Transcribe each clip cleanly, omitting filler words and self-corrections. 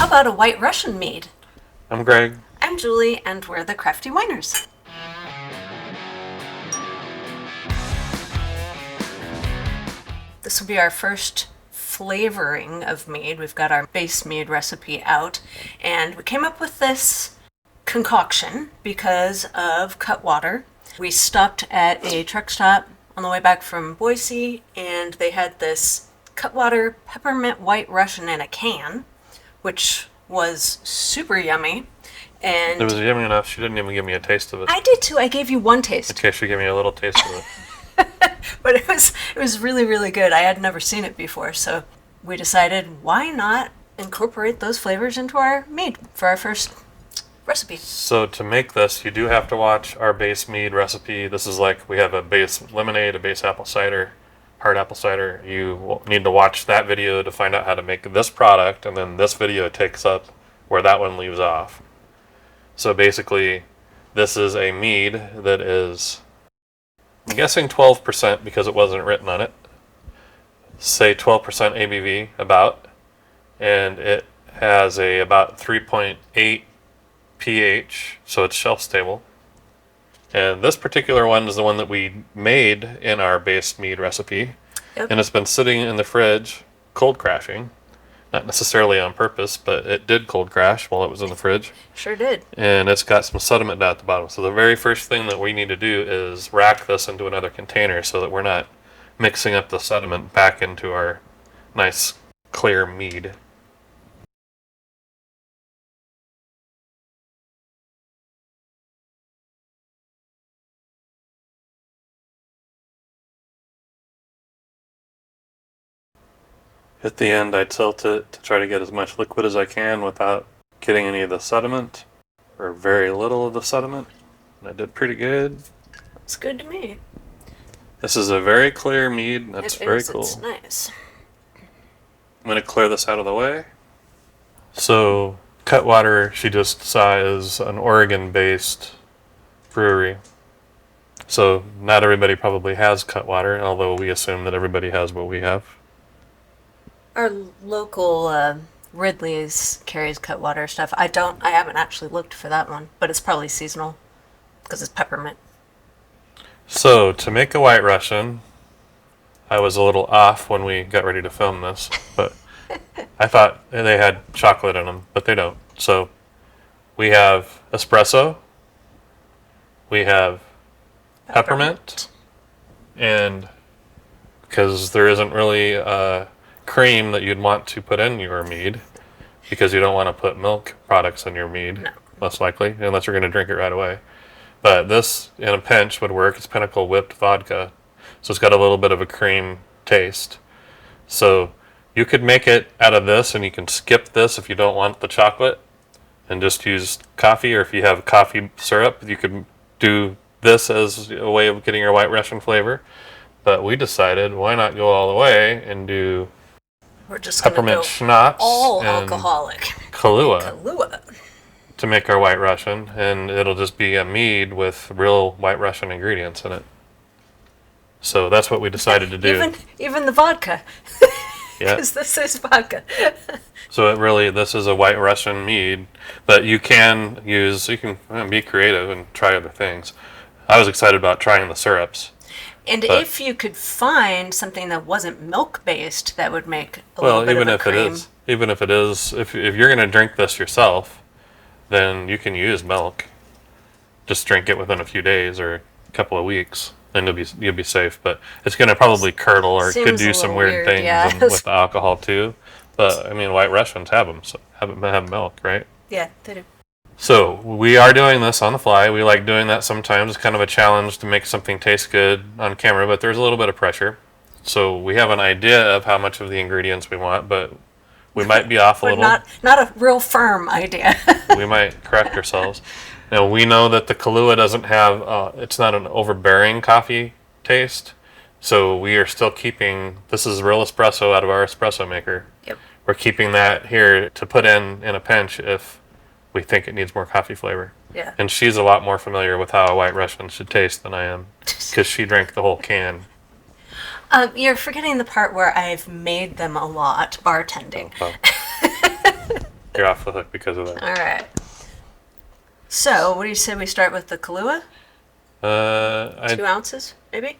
How about a White Russian mead? I'm Greg. I'm Julie, and we're the Crafty Winers. This will be our first flavoring of mead. We've got our base mead recipe out, and we came up with this concoction because of Cutwater. We stopped at a truck stop on the way back from Boise, and they had this Cutwater Peppermint White Russian in a can, which was super yummy. And It was yummy enough, she didn't even give me a taste of it. I did too. I gave you one taste. Okay, she gave me a little taste of it. But it was really, really good. I had never seen it before, so we decided why not incorporate those flavors into our mead for our first recipe. So to make this, you do have to watch our base mead recipe. This is like, we have a base lemonade, a base apple cider, hard apple cider. You need to watch that video to find out how to make this product, and then this video takes up where that one leaves off. So basically, this is a mead that is, I'm guessing 12% because it wasn't written on it. Say 12% ABV about, and it has a about 3.8 pH, so it's shelf stable. And this particular one is the one that we made in our base mead recipe. Yep. And it's been sitting in the fridge, cold crashing. Not necessarily on purpose, but it did cold crash while it was in the fridge. Sure did. And it's got some sediment down at the bottom. So the very first thing that we need to do is rack this into another container so that we're not mixing up the sediment back into our nice clear mead. At the end, I tilt it to try to get as much liquid as I can without getting any of the sediment, or very little of the sediment. And I did pretty good. It's good to me. This is a very clear mead. That's very cool. It's nice. I'm going to clear this out of the way. So, Cutwater, she just saw, is an Oregon-based brewery. So, not everybody probably has Cutwater, although we assume that everybody has what we have. Our local Ridley's carries Cutwater stuff. I haven't actually looked for that one, but it's probably seasonal because it's peppermint. So, to make a White Russian, I was a little off when we got ready to film this, but I thought they had chocolate in them, but they don't. So, we have espresso, we have peppermint, and because there isn't really cream that you'd want to put in your mead, because you don't want to put milk products in your mead, No. most likely, unless you're going to drink it right away. But this, in a pinch, would work. It's Pinnacle whipped vodka, so it's got a little bit of a cream taste. So you could make it out of this, and you can skip this if you don't want the chocolate, and just use coffee, or if you have coffee syrup, you could do this as a way of getting your White Russian flavor. But we decided, why not go all the way and do We're just gonna peppermint go schnapps all and alcoholic. Kahlua Kahlua. to make our White Russian, and it'll just be a mead with real White Russian ingredients in it. So that's what we decided to do. Even the vodka. Yeah. Because this is vodka. So this is a White Russian mead, but you can be creative and try other things. I was excited about trying the syrups. And But- if you could find something that wasn't milk-based, that would make a little bit even of a if cream. even if it is, if you're going to drink this yourself, then you can use milk. Just drink it within a few days or a couple of weeks, and you'll be safe. But it's going to probably curdle, or it could Seems do a some little weird weird, things yeah. with the alcohol too. But I mean, White Russians have them, so have milk, right? Yeah, they do. So we are doing this on the fly. We like doing that sometimes. It's kind of a challenge to make something taste good on camera, but there's a little bit of pressure. So we have an idea of how much of the ingredients we want, but we might be off a But little. not a real firm idea. We might correct ourselves. Now we know that the Kahlua doesn't have, it's not an overbearing coffee taste. So we are still keeping, this is real espresso out of our espresso maker. Yep. We're keeping that here to put in a pinch if we think it needs more coffee flavor. Yeah. And she's a lot more familiar with how a White Russian should taste than I am, because she drank the whole can. You're forgetting the part where I've made them a lot bartending. Oh. You're off the hook because of that. All right. So, what do you say we start with the Kahlua? 2 ounces, maybe?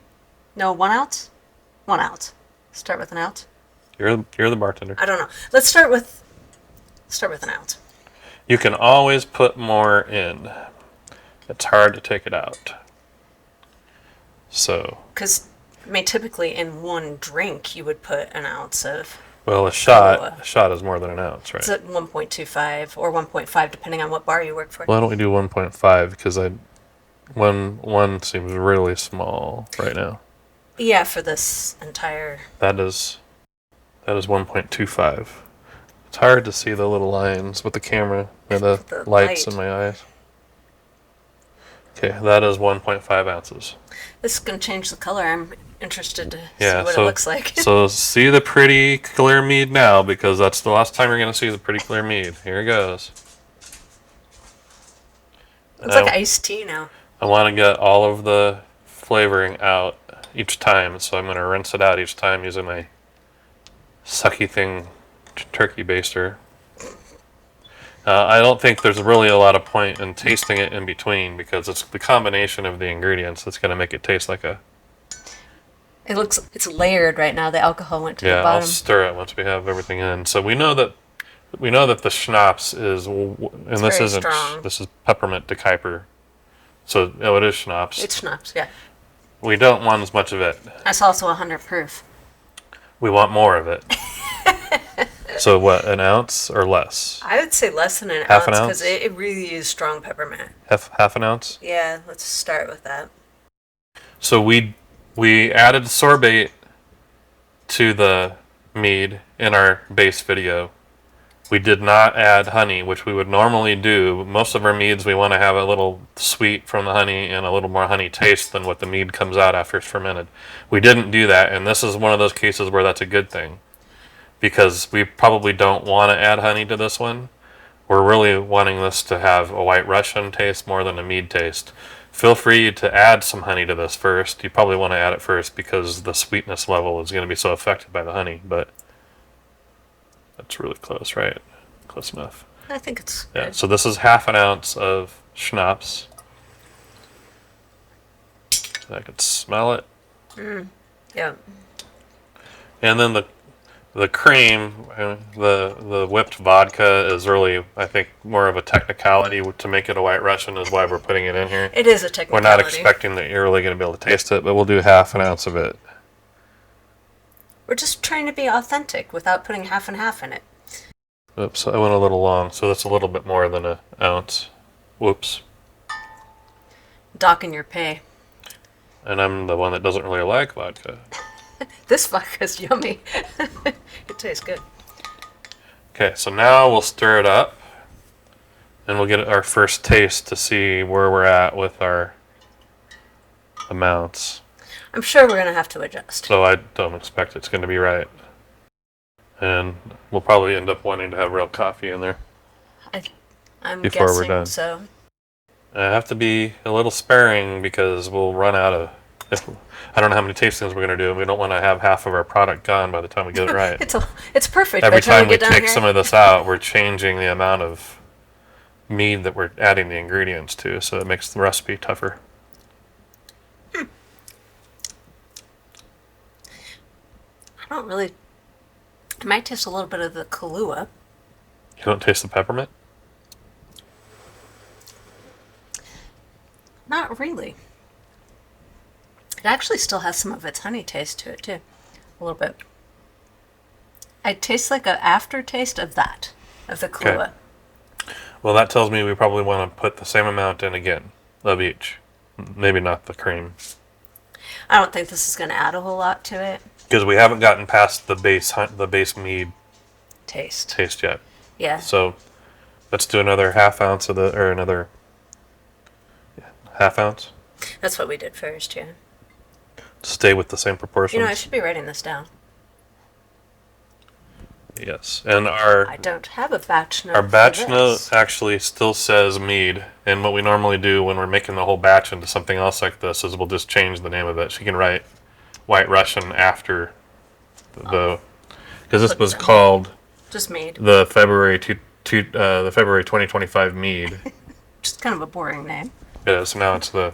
No, 1 ounce? 1 ounce. Start with an ounce. You're the bartender. I don't know. Let's start with an ounce. You can always put more in. It's hard to take it out. So. Because, I mean, typically in one drink you would put an ounce of. Well, a Kahlua. shot is more than an ounce, right? It's at 1.25 or 1.5, depending on what bar you work for. Why don't we do 1.5? Because one seems really small right now. Yeah, for this entire. That is 1.25. It's hard to see the little lines with the camera and the lights in my eyes. Okay, that is 1.5 ounces. This is going to change the color. I'm interested to see what it looks like. So see the pretty clear mead now, because that's the last time you're going to see the pretty clear mead. Here it goes. It's like iced tea now. I want to get all of the flavoring out each time, so I'm going to rinse it out each time using my sucky thing turkey baster. I don't think there's really a lot of point in tasting it in between, because it's the combination of the ingredients that's going to make it taste like a... It's layered right now. The alcohol went to the bottom. Yeah, I'll stir it once we have everything in. So we know that the schnapps is, and this isn't strong. This is peppermint de Kuyper. So it is schnapps. It's schnapps, yeah. We don't want as much of it. That's also 100 proof. We want more of it. So what, an ounce or less? I would say less than an Half an ounce, because ounce? it really is strong peppermint. Half an ounce? Yeah, let's start with that. So we added sorbate to the mead in our base video. We did not add honey, which we would normally do. Most of our meads, we want to have a little sweet from the honey and a little more honey taste than what the mead comes out after it's fermented. We didn't do that, and this is one of those cases where that's a good thing, because we probably don't want to add honey to this one. We're really wanting this to have a White Russian taste more than a mead taste. Feel free to add some honey to this first. You probably want to add it first because the sweetness level is going to be so affected by the honey, but that's really close, right? Close enough. I think it's Yeah, good. so this is half an ounce of schnapps. I could smell it. Yeah. And then the cream, the whipped vodka is really, I think, more of a technicality to make it a White Russian, is why we're putting it in here. It is a We're technicality. not expecting that you're really going to be able to taste it, but we'll do half an ounce of it. We're just trying to be authentic without putting half and half in it. Oops, I went a little long, so that's a little bit more than an ounce. Whoops. Docking your pay. And I'm the one that doesn't really like vodka. This vodka's yummy. It tastes good. Okay, so now we'll stir it up, and we'll get our first taste to see where we're at with our amounts. I'm sure we're going to have to adjust. So I don't expect it's going to be right. And we'll probably end up wanting to have real coffee in there. I'm before we're guessing done. so. I have to be a little sparing because we'll run out of... I don't know how many tastings we're going to do, and we don't want to have half of our product gone by the time we get it right. It's perfect. Every By the time we get down take here. some of this out, we're changing the amount of mead that we're adding the ingredients to, so it makes the recipe tougher. I don't really... I might taste a little bit of the Kahlua. You don't taste the peppermint? Not really. It actually still has some of its honey taste to it, too. A little bit. I taste like an aftertaste of that, of the Kahlua. Okay. Well, that tells me we probably want to put the same amount in again, of each. Maybe not the cream. I don't think this is going to add a whole lot to it. Because we haven't gotten past the base mead Taste. yet. Yeah. So let's do another half ounce of another half ounce. That's what we did first, yeah. Stay with the same proportions. You know, I should be writing this down. Yes, and I don't have a batch note. our batch for note this. actually still says mead. And what we normally do when we're making the whole batch into something else like this is we'll just change the name of it. So you can write White Russian after the because this was called Just mead. the February the February 2025 mead. Just kind of a boring name. Yeah, so now it's the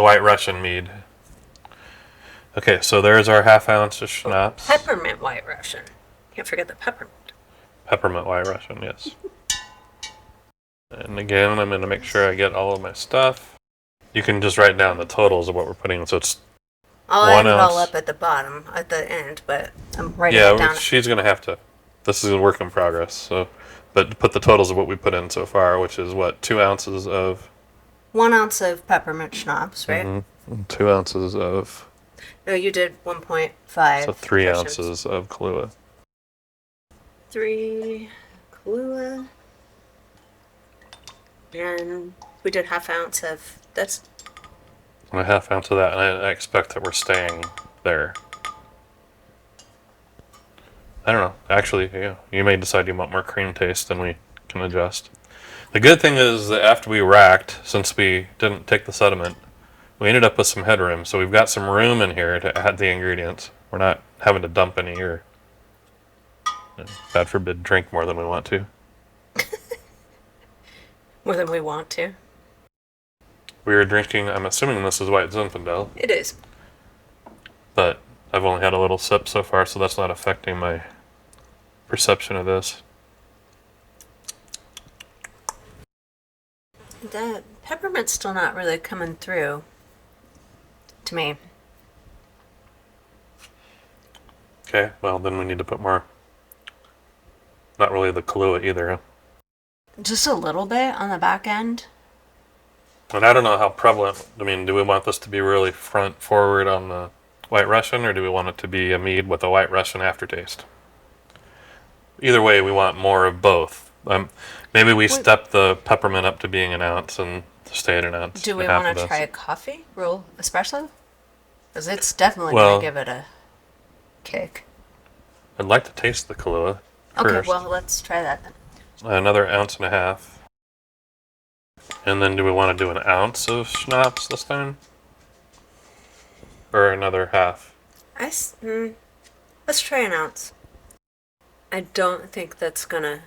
White Russian mead. Okay, so there's our half ounce of schnapps. Peppermint White Russian. Can't forget the peppermint. Peppermint White Russian, yes. And again, I'm going to make sure I get all of my stuff. You can just write down the totals of what we're putting in. So it's I'll 1 add it all ounce. up at the bottom, at the end, but I'm writing it Yeah, down. she's going to have to. This is a work in progress. So, but put the totals of what we put in so far, which is what, 2 ounces of 1 ounce of peppermint schnapps, right? and 2 ounces of. No, you did 1.5. So 3 portions. ounces of Kahlua. 3 Kahlua. And we did half ounce of this. And a half ounce of that, and I expect that we're staying there. I don't know. Actually, yeah, you may decide you want more cream taste, and we can adjust. The good thing is that after we racked, since we didn't take the sediment, we ended up with some headroom. So we've got some room in here to add the ingredients. We're not having to dump any or, God forbid, drink more than we want to. More than we want to. We were drinking, I'm assuming this is White Zinfandel, It is. but I've only had a little sip so far, so that's not affecting my perception of this. The peppermint's still not really coming through to me. Okay, well then we need to put more. Not really the Kahlua either, huh? Just a little bit on the back end. And I don't know how prevalent, I mean, do we want this to be really front forward on the White Russian, or do we want it to be a mead with a White Russian aftertaste? Either way, we want more of both. Maybe we step the peppermint up to being an ounce and stay at an ounce. Do we and half want of to this. try a coffee roll espresso? Because it's definitely Well- going to give it a kick. I'd like to taste the Kahlua Okay, first. well, let's try that then. Another ounce and a half. And then do we want to do an ounce of schnapps this time? Or another half? Let's try an ounce. I don't think that's going to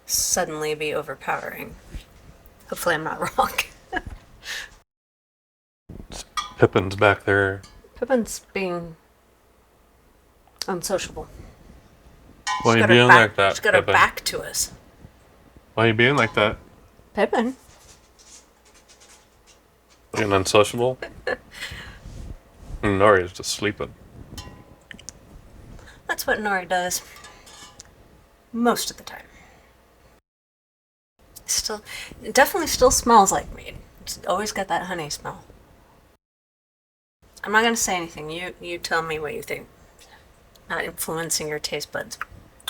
suddenly be overpowering. Hopefully I'm not wrong. Pippin's back there. Pippin's being unsociable. Why are you She's got her being back- like that, She's got her Pippin? back to us. Why are you being like that? Pippin? Being unsociable? Nori's just sleeping. That's what Nori does. Most of the time. It definitely still smells like mead. It's always got that honey smell. I'm not going to say anything. You tell me what you think. Not influencing your taste buds.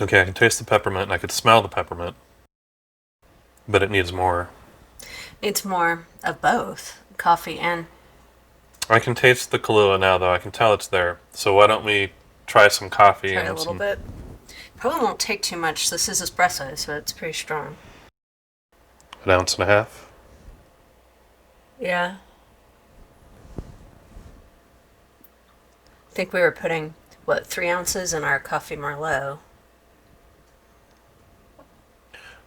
Okay, I can taste the peppermint and I could smell the peppermint. But it needs more. It's more of both. Coffee and... I can taste the Kahlua now, though. I can tell it's there. So why don't we try some coffee Try and a little some... bit. Probably won't take too much. This is espresso, so it's pretty strong. An ounce and a half? Yeah. I think we were putting, 3 ounces in our coffee Merlot.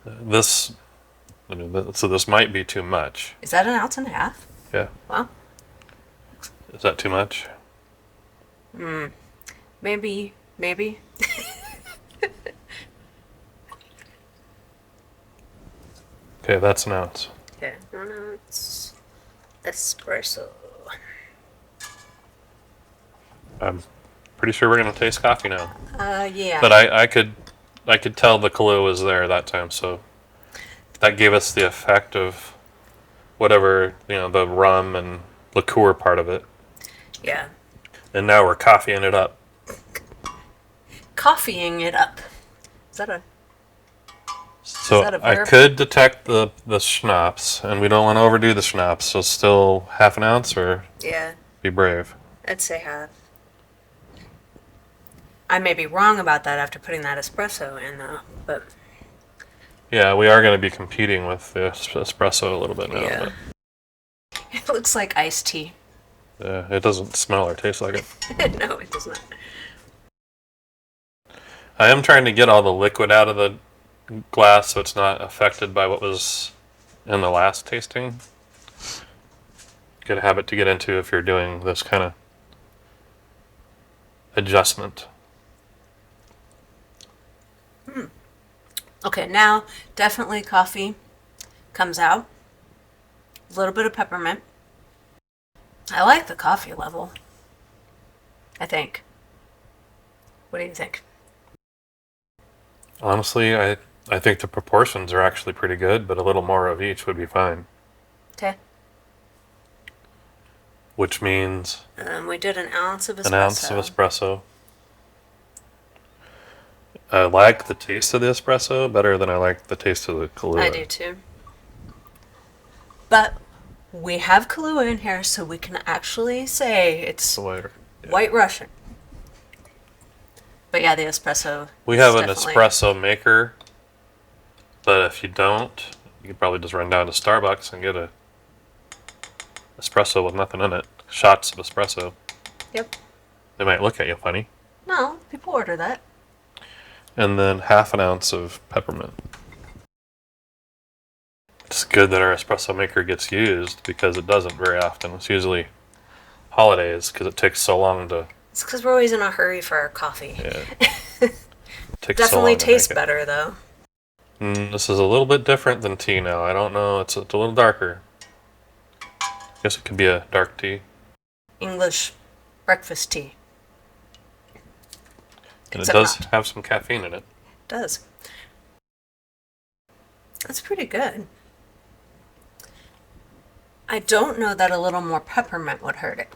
This... I mean, so this might be too much. Is that an ounce and a half? Yeah. Wow. Is that too much? Maybe. Okay, that's an ounce. Okay. 1 ounce espresso. I'm pretty sure we're gonna taste coffee now. Yeah. But I could tell the Kahlua was there that time, so that gave us the effect of whatever, the rum and liqueur part of it. Yeah. And now we're coffeeing it up. Coffeeing it up. Is that a... So that a I verb? could detect the schnapps, and we don't want to overdo the schnapps, so still half an ounce or Yeah. be brave. I'd say half. I may be wrong about that after putting that espresso in, though, but... Yeah, we are going to be competing with the espresso a little bit now. Yeah. It looks like iced tea. But, it doesn't smell or taste like it. No, it does not. I am trying to get all the liquid out of the glass so it's not affected by what was in the last tasting. Good habit to get into if you're doing this kind of adjustment. Okay, now definitely coffee comes out. A little bit of peppermint. I like the coffee level, I think. What do you think? Honestly, I think the proportions are actually pretty good, but a little more of each would be fine. Okay. Which means We did an ounce of espresso. an ounce of espresso. I like the taste of the espresso better than I like the taste of the Kahlua. I do too. But we have Kahlua in here, so we can actually say it's White Russian. But yeah, the espresso. We have an espresso maker, but if you don't, you could probably just run down to Starbucks and get a espresso with nothing in it. Shots of espresso. Yep. They might look at you funny. No, people order that. And then half an ounce of peppermint. It's good that our espresso maker gets used because it doesn't very often. It's usually holidays because it takes so long to. It's because we're always in a hurry for our coffee. Yeah. Definitely tastes better though. This is a little bit different than tea now. I don't know. It's a little darker. I guess it could be a dark tea. English breakfast tea. And it does have some caffeine in it. It does. That's pretty good. I don't know that a little more peppermint would hurt it.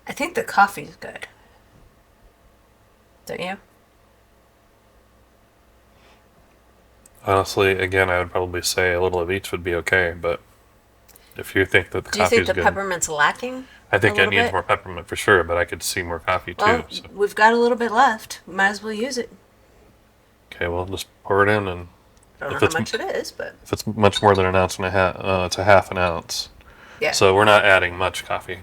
I think the coffee's good. Don't you? Honestly, again, I would probably say a little of each would be okay, but if you think that the coffee is good... Do you think the peppermint's lacking? I think it needs more peppermint for sure, but I could see more coffee too. Well, so. We've got a little bit left. We might as well use it. Okay, well, just pour it in, and I don't know how much it is, but if it's much more than an ounce and a half, it's a half an ounce. Yeah. So we're not adding much coffee.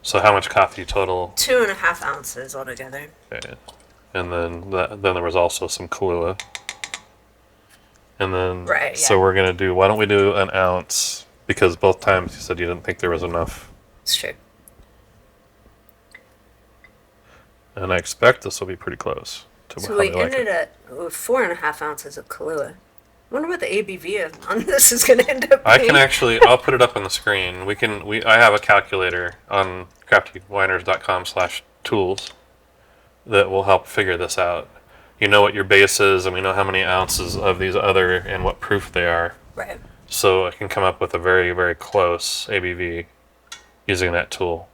So how much coffee total? 2.5 ounces altogether. Okay. And then there was also some Kahlua. And then so we're gonna do. Why don't we do an ounce? Because both times you said you didn't think there was enough. It's true. And I expect this will be pretty close to so we ended at 4.5 ounces of Kahlua. I wonder what the ABV on this is going to end up being. I can actually, I'll put it up on the screen. I have a calculator on craftywiners.com/tools that will help figure this out. You know what your base is, and we know how many ounces of these other and what proof they are. Right. So I can come up with a very, very close ABV using that tool.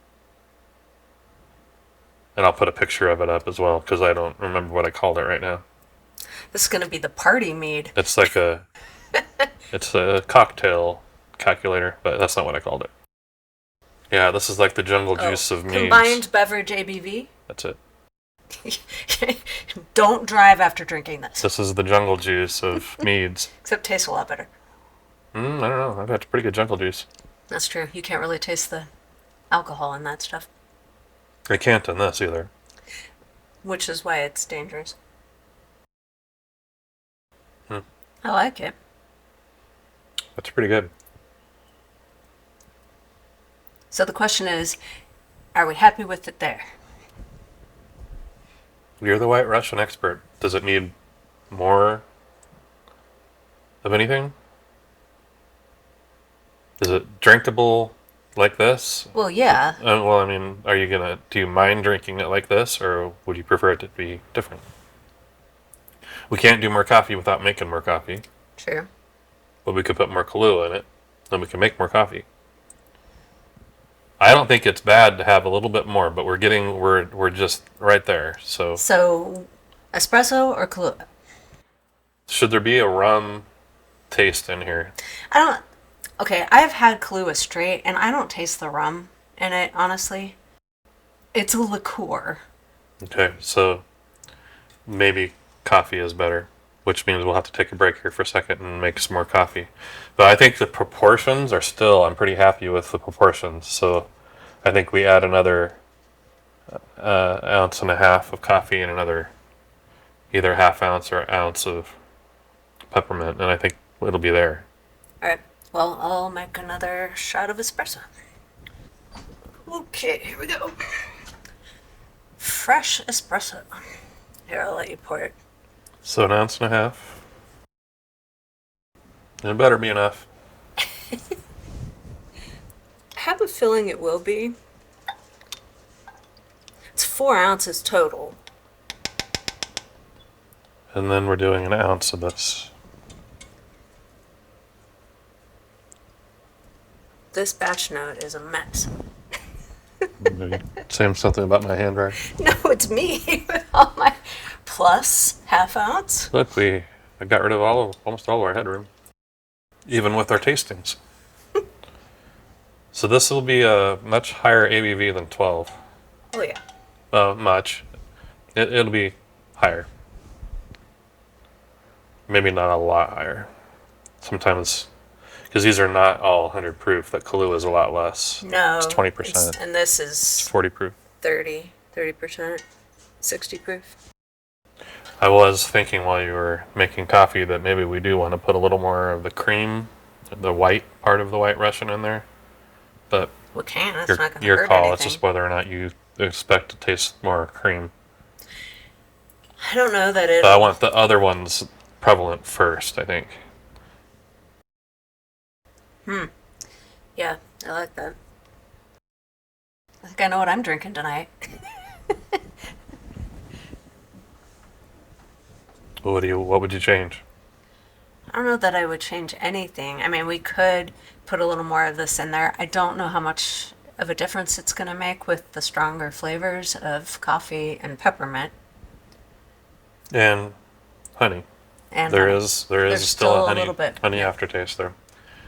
And I'll put a picture of it up as well, because I don't remember what I called it right now. This is going to be the party mead. It's like it's a cocktail calculator, but that's not what I called it. Yeah, this is like the jungle juice of meads. Combined beverage ABV? That's it. Don't drive after drinking this. This is the jungle juice of meads. Except it tastes a lot better. I don't know. I've had pretty good jungle juice. That's true. You can't really taste the alcohol in that stuff. I can't in this either. Which is why it's dangerous. I like it. That's pretty good. So the question is, are we happy with it there? You're the White Russian expert. Does it need more of anything? Is it drinkable like this? Well, yeah. Well, I mean, do you mind drinking it like this, or would you prefer it to be different? We can't do more coffee without making more coffee. True. But we could put more Kahlua in it, then we can make more coffee. I don't think it's bad to have a little bit more, but we're just right there. So espresso or Kahlua? Should there be a rum taste in here? Okay, I've had Kahlua straight, and I don't taste the rum in it, honestly. It's a liqueur. Okay, so maybe coffee is better, which means we'll have to take a break here for a second and make some more coffee. But I think the proportions are still, I'm pretty happy with the proportions. So I think we add another ounce and a half of coffee and another either half ounce or ounce of peppermint, and I think it'll be there. All right. Well, I'll make another shot of espresso. Okay, here we go. Fresh espresso. Here, I'll let you pour it. So an ounce and a half. And it better be enough. I have a feeling it will be. It's 4 ounces total. And then we're doing an ounce of this. This batch note is a mess. Maybe saying something about my handwriting. No, it's me with all my plus half ounce. Look, I got rid of almost all of our headroom, even with our tastings. So this will be a much higher ABV than 12. Oh yeah. Much. It'll be higher. Maybe not a lot higher. Sometimes, because these are not all 100 proof. That Kahlua is a lot less. No. It's 20%. And this It's is 40 proof. 30%, 60 proof. I was thinking while you were making coffee that maybe we do want to put a little more of the cream, the white part of the White Russian in there. But We can. That's not going to your hurt call. anything. It's just whether or not you expect to taste more cream. I don't know that it. But I want the other ones prevalent first, I think. Yeah, I like that. I think I know what I'm drinking tonight. What would you change? I don't know that I would change anything. I mean, we could put a little more of this in there. I don't know how much of a difference it's going to make with the stronger flavors of coffee and peppermint. And honey. And There honey. is There's still a little bit. honey Yeah. aftertaste there.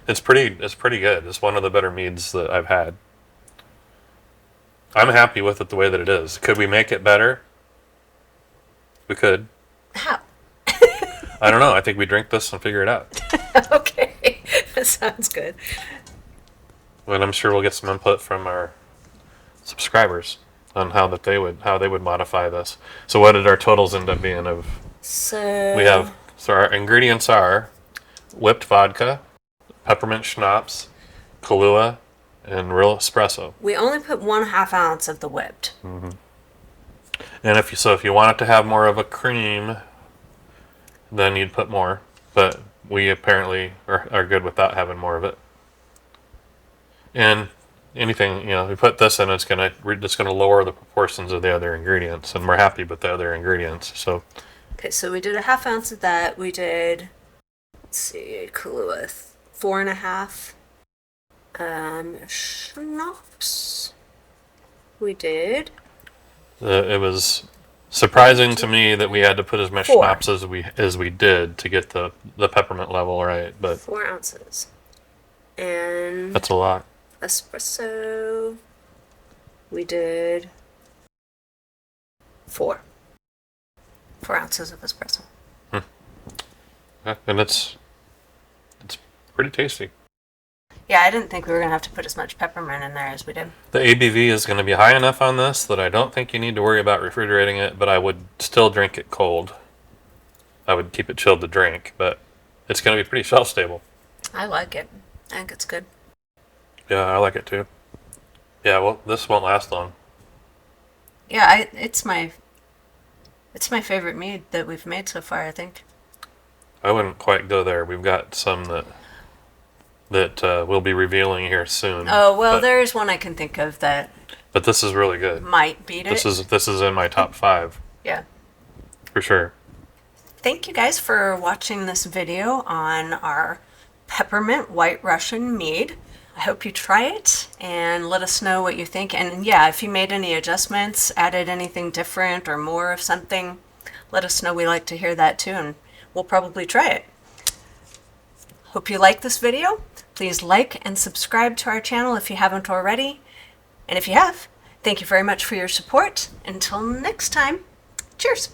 It's pretty good. It's one of the better meads that I've had. I'm happy with it the way that it is. Could we make it better? We could. How? I don't know. I think we drink this and figure it out. Okay, that sounds good. And I'm sure we'll get some input from our subscribers on how they would modify this. So what did our totals end up being of? So So our ingredients are whipped vodka, peppermint schnapps, Kahlua, and real espresso. we only put 1/2 ounce of the whipped. And if you want it to have more of a cream, then you'd put more. But we apparently are good without having more of it. And anything, we put this in, it's gonna lower the proportions of the other ingredients, and we're happy with the other ingredients. So Okay, so we did 1/2 ounce of that. We did, let's see, Kahlua 4.5. Schnapps. We did. it was surprising to me that we had to put as much 4. schnapps as we did to get the peppermint level right. But 4 ounces. And that's a lot. espresso, we did 4. 4 ounces of espresso. Yeah, and it's pretty tasty. Yeah, I didn't think we were going to have to put as much peppermint in there as we did. The ABV is going to be high enough on this that I don't think you need to worry about refrigerating it, but I would still drink it cold. I would keep it chilled to drink, but it's going to be pretty shelf stable. I like it. I think it's good. Yeah, I like it too. Yeah, well, this won't last long. Yeah, it's my favorite mead that we've made so far, I think. I wouldn't quite go there. We've got some that we'll be revealing here soon. Oh, well, but, there is one I can think of that but this is really good. might beat it. This is in my top 5 Yeah. for sure. Thank you guys for watching this video on our Peppermint White Russian Mead. I hope you try it and let us know what you think. And yeah, if you made any adjustments, added anything different or more of something, let us know. We like to hear that too, and we'll probably try it. Hope you like this video. Please like and subscribe to our channel if you haven't already. And if you have, thank you very much for your support. Until next time, cheers.